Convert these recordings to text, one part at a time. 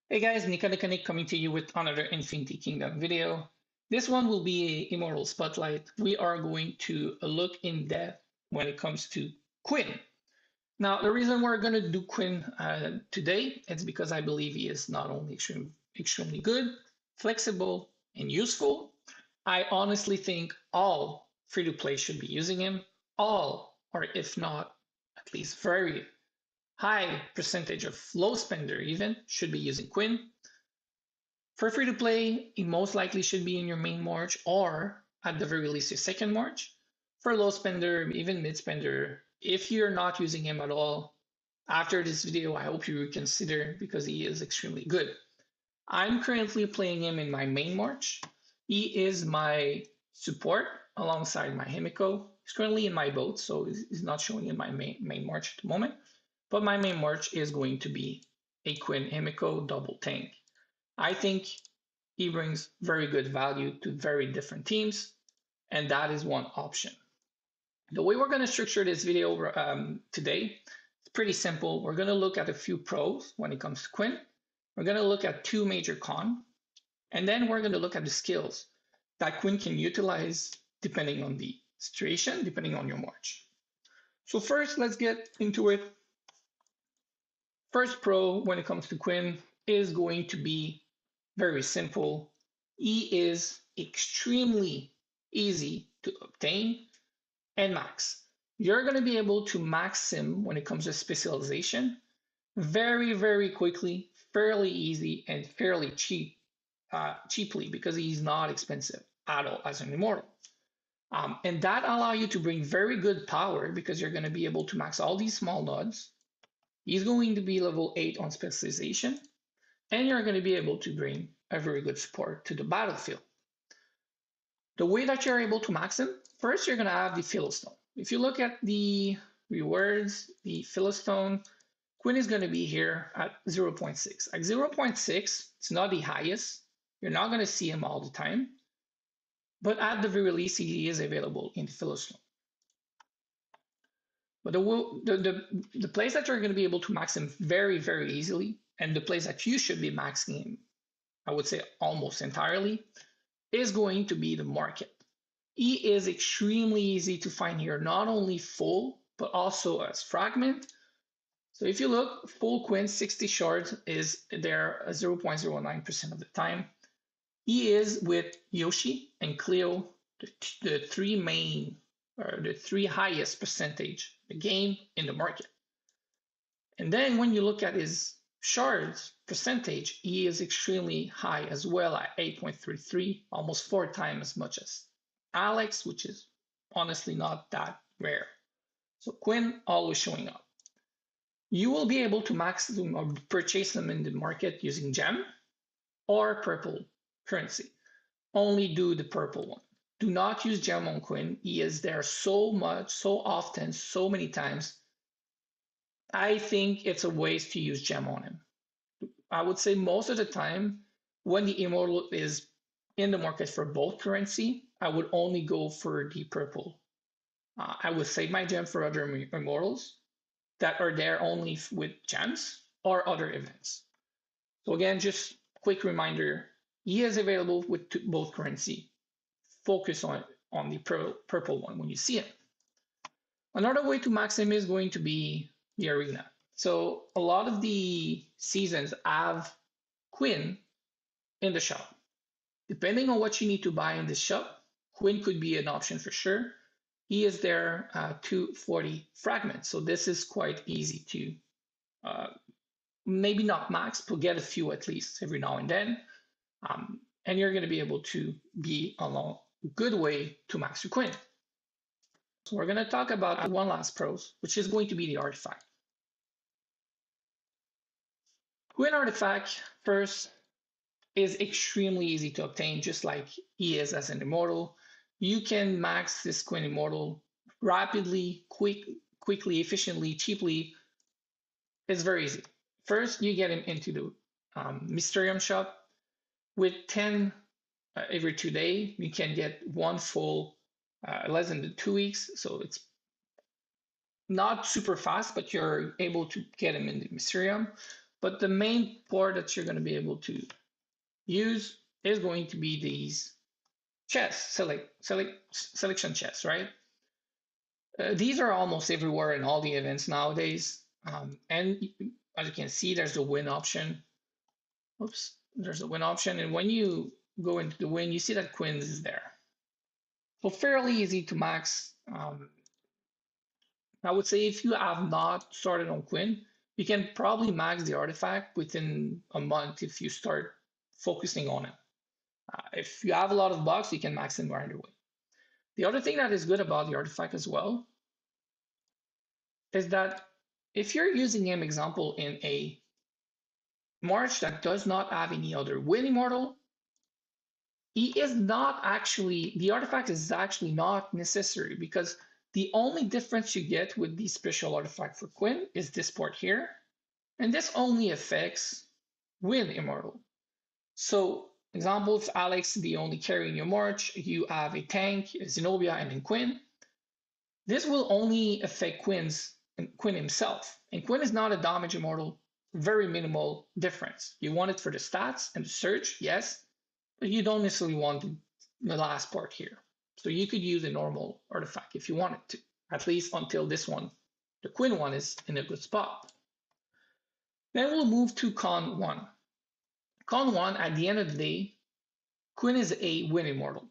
Hey guys, Nick coming to you with another Infinity Kingdom video. This one will be a Immortal Spotlight. We are going to look in depth when it comes to Quinn. Now, the reason we're going to do Quinn today is because I believe he is not only extremely good, flexible, and useful. I honestly think all free-to-play should be using him. All, or if not, at least very high percentage of low spender even should be using Quinn. For free to play, he most likely should be in your main march or at the very least your second march. For low spender, even mid spender, if you're not using him at all, after this video, I hope you reconsider because he is extremely good. I'm currently playing him in my main march. He is my support alongside my Himiko. He's currently in my boat, so he's not showing in my main march at the moment. But my main march is going to be a Quinn Himiko double tank. I think he brings very good value to very different teams, and that is one option. The way we're going to structure this video today is pretty simple. We're going to look at a few pros when it comes to Quinn. We're going to look at two major cons, and then we're going to look at the skills that Quinn can utilize depending on the situation, depending on your march. So first, let's get into it. First pro when it comes to Quinn is going to be very simple. He is extremely easy to obtain and max. You're going to be able to max him when it comes to specialization very, very quickly, fairly easy, and fairly cheaply because he's not expensive at all as an immortal. And that allows you to bring very good power because you're going to be able to max all these small nodes. He's going to be level 8 on specialization, and you're going to be able to bring a very good support to the battlefield. The way that you're able to max him, first you're going to have the Philistone. If you look at the rewards, the Philistone, Quinn is going to be here at 0.6. At 0.6, it's not the highest. You're not going to see him all the time, but at the very least, he is available in the Philistone. But the place that you're going to be able to max him very, very easily, and the place that you should be maxing him, I would say almost entirely, is going to be the market. He is extremely easy to find here, not only full, but also as fragment. So if you look, full Quinn 60 shards is there 0.09% of the time. He is with Yoshi and Cleo, the three main, or the three highest percentage the game in the market. And then when you look at his shards percentage, he is extremely high as well at 8.33, almost 4 times as much as Alex, which is honestly not that rare. So Quinn always showing up. You will be able to max them or purchase them in the market using gem or purple currency. Only do the purple one. Do not use gem on Quinn. He is there so much, so often, so many times. I think it's a waste to use gem on him. I would say most of the time when the immortal is in the market for both currency, I would only go for the purple. I would save my gem for other immortals that are there only with gems or other events. So again, just quick reminder, he is available with both currency. Focus on the purple one when you see it. Another way to max him is going to be the arena. So a lot of the seasons have Quinn in the shop. Depending on what you need to buy in the shop, Quinn could be an option for sure. He is there 240 fragments, so this is quite easy to maybe not max, but get a few at least every now and then. And you're going to be able to be on a good way to max your Quinn. So we're going to talk about one last pros, which is going to be the artifact. Quinn artifact first is extremely easy to obtain, just like he is as an immortal. You can max this Quinn immortal rapidly, quickly, efficiently, cheaply. It's very easy. First, you get him into the Mysterium shop. With 10 every 2 days, you can get one full less than 2 weeks. So it's not super fast, but you're able to get him in the Mysterium. But the main part that you're going to be able to use is going to be these selection chests, right? These are almost everywhere in all the events nowadays. And as you can see, there's the win option. Oops, there's a win option. And when you go into the win, you see that Quinn's is there. So fairly easy to max. I would say if you have not started on Quinn, you can probably max the artifact within a month if you start focusing on it. If you have a lot of bucks, you can max them right away. The other thing that is good about the artifact as well is that if you're using him, example, in a March that does not have any other win immortal, he is not actually, the artifact is actually not necessary because the only difference you get with the special artifact for Quinn is this part here. And this only affects win immortal. So example, if Alex the only carry in your March, you have a tank, Zenobia, and then Quinn. This will only affect Quinn himself. And Quinn is not a damage immortal, very minimal difference. You want it for the stats and the search, yes, but you don't necessarily want the last part here. So you could use a normal artifact if you wanted to, at least until this one, the Quinn one, is in a good spot. Then we'll move to Con 1. Con 1, at the end of the day, Quinn is a win immortal.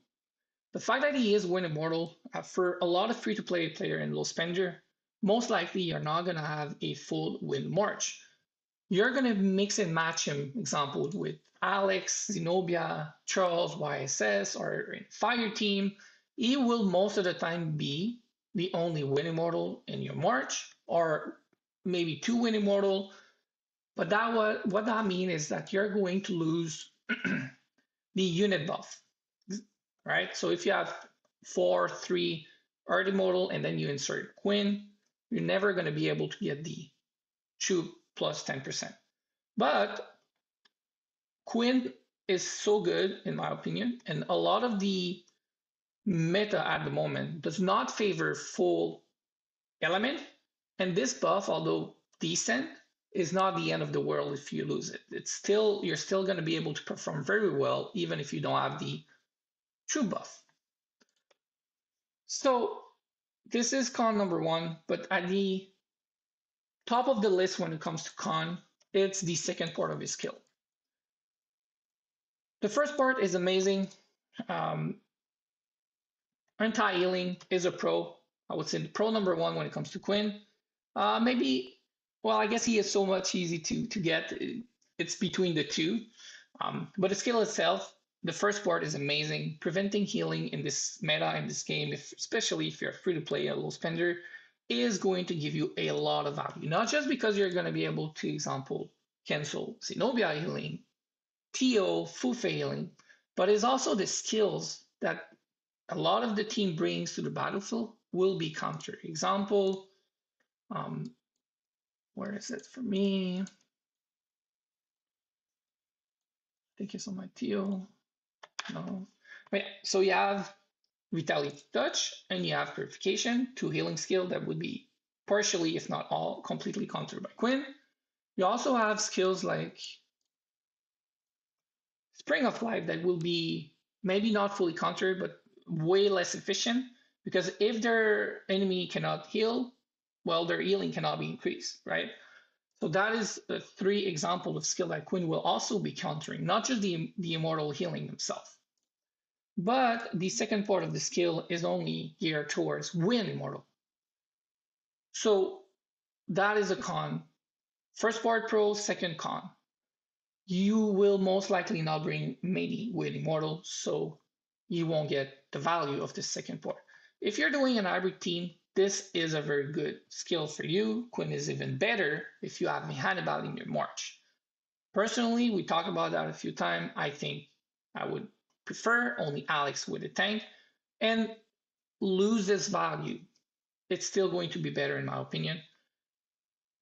The fact that he is win immortal, for a lot of free-to-play player and low spender, most likely you're not going to have a full win March. You're going to mix and match him, example, with Alex, Zenobia, Charles, YSS, or Fire Team. He will most of the time be the only win immortal in your March, or maybe 2 win immortal. But what that means is that you're going to lose the unit buff, right? So if you have 4, 3 Art Immortal and then you insert Quinn, you're never going to be able to get the true plus 10%. But Quinn is so good, in my opinion, and a lot of the meta at the moment does not favor full element. And this buff, although decent, is not the end of the world if you lose it. You're still going to be able to perform very well, even if you don't have the true buff. So this is con number 1, but at the top of the list when it comes to con, it's the second part of his skill. The first part is amazing. Anti-healing is a pro. I would say the pro number 1 when it comes to Quinn. Maybe, well, I guess he is so much easy to get. It's between the two. But the skill itself, the first part is amazing. Preventing healing in this meta, in this game, especially if you're free to play a low spender, is going to give you a lot of value. Not just because you're going to be able to, example, cancel Zenobia healing, TO, Fufe healing, but it's also the skills that a lot of the team brings to the battlefield will be countered. Example, where is it for me? I think it's on my TO. No. But yeah, so you have Vitality Touch and you have Purification, 2 healing skill that would be partially, if not all, completely countered by Quinn. You also have skills like Spring of Life that will be maybe not fully countered, but way less efficient because if their enemy cannot heal, well, their healing cannot be increased, right? So that is 3 examples of skill that Quinn will also be countering, not just the immortal healing himself. But the second part of the skill is only geared towards win immortal. So that is a con. First part pro, second con. You will most likely not bring many win immortal, so you won't get the value of the second part. If you're doing an hybrid team, this is a very good skill for you. Quinn is even better if you have Hannibal in your March. Personally, we talked about that a few times. I think I would prefer only Alex with a tank and lose this value. It's still going to be better in my opinion.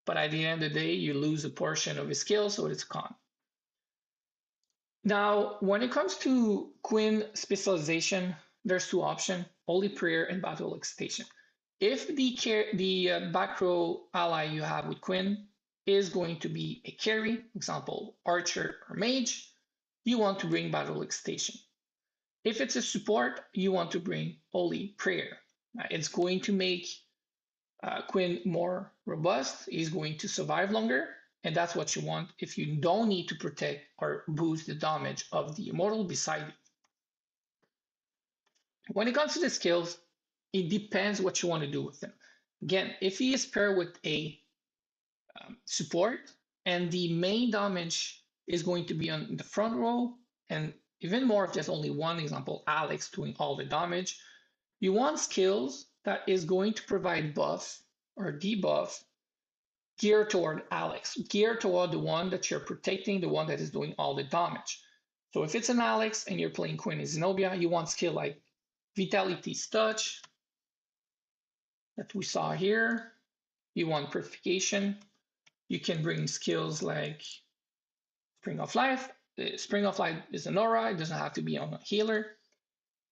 But at the end of the day, you lose a portion of his skill, so it's a con. Now, when it comes to Quinn specialization, there's 2 options, Holy Prayer and Battle Excitation. If the back row ally you have with Quinn is going to be a carry, example, archer or mage, you want to bring Battle Station. If it's a support, you want to bring Holy Prayer. It's going to make Quinn more robust. He's going to survive longer, and that's what you want if you don't need to protect or boost the damage of the Immortal beside you. When it comes to the skills, it depends what you want to do with him. Again, if he is paired with a support and the main damage is going to be on the front row, and even more if there's only one example, Alex doing all the damage, you want skills that is going to provide buff or debuff geared toward Alex, geared toward the one that you're protecting, the one that is doing all the damage. So if it's an Alex and you're playing Queen and Zenobia, you want skill like Vitality's Touch that we saw here. You want Purification. You can bring skills like Spring of Life. Spring of Life is an aura. It doesn't have to be on a healer.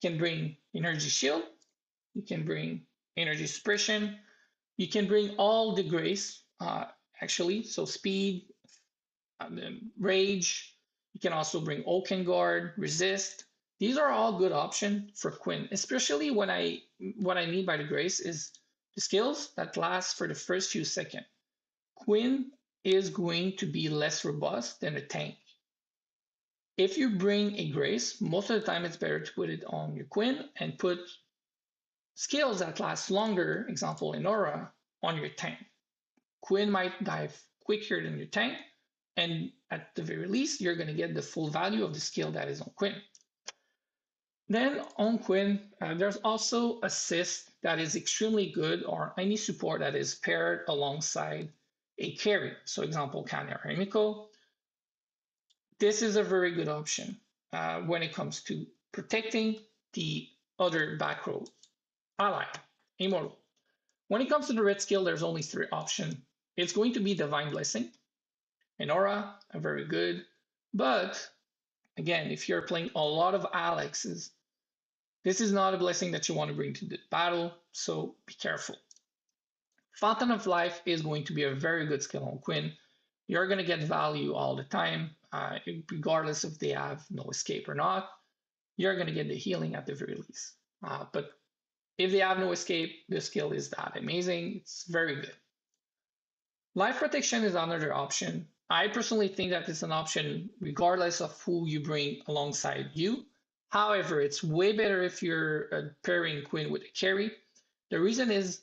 You can bring Energy Shield. You can bring Energy Suppression. You can bring all the grace, actually. So Speed, Rage. You can also bring Oaken Guard, Resist. These are all good options for Quinn, especially when what I mean by the grace is the skills that last for the first few seconds. Quinn is going to be less robust than a tank. If you bring a grace, most of the time it's better to put it on your Quinn and put skills that last longer, example in aura, on your tank. Quinn might dive quicker than your tank, and at the very least, you're going to get the full value of the skill that is on Quinn. Then on Quinn, there's also assist that is extremely good, or any support that is paired alongside a carry. So example, Kanya or Emiko. This is a very good option when it comes to protecting the other back row ally, Immortal. When it comes to the red skill, there's only 3 options. It's going to be Divine Blessing and Aura, are very good. But again, if you're playing a lot of Alexes, this is not a blessing that you want to bring to the battle, so be careful. Fountain of Life is going to be a very good skill on Quinn. You're going to get value all the time, regardless if they have no escape or not. You're going to get the healing at the very least. But if they have no escape, the skill is that amazing. It's very good. Life Protection is another option. I personally think that it's an option regardless of who you bring alongside you. However, it's way better if you're pairing Quinn with a carry. The reason is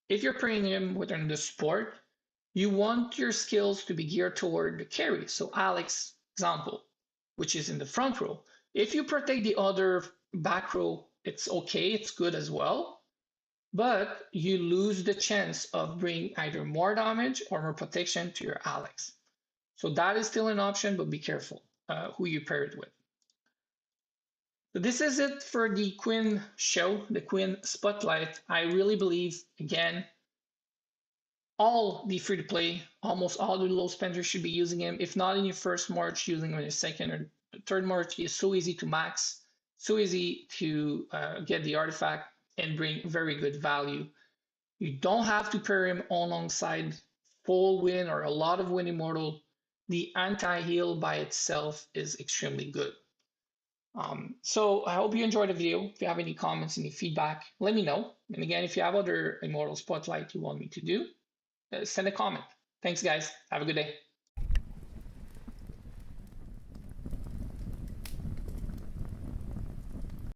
if you're pairing him with another support, you want your skills to be geared toward the carry. So Alex, example, which is in the front row. If you protect the other back row, it's okay, it's good as well. But you lose the chance of bringing either more damage or more protection to your Alex. So that is still an option, but be careful who you pair it with. So this is it for the Quinn show, the Quinn Spotlight. I really believe, again, all the free-to-play, almost all the low spenders should be using him. If not in your first March, using him in your second or third March. He is so easy to max, so easy to get the artifact and bring very good value. You don't have to pair him alongside full win or a lot of win immortal. The anti-heal by itself is extremely good. So I hope you enjoyed the video. If you have any comments, any feedback, let me know. And again, if you have other Immortal Spotlight you want me to do, send a comment. Thanks, guys. Have a good day.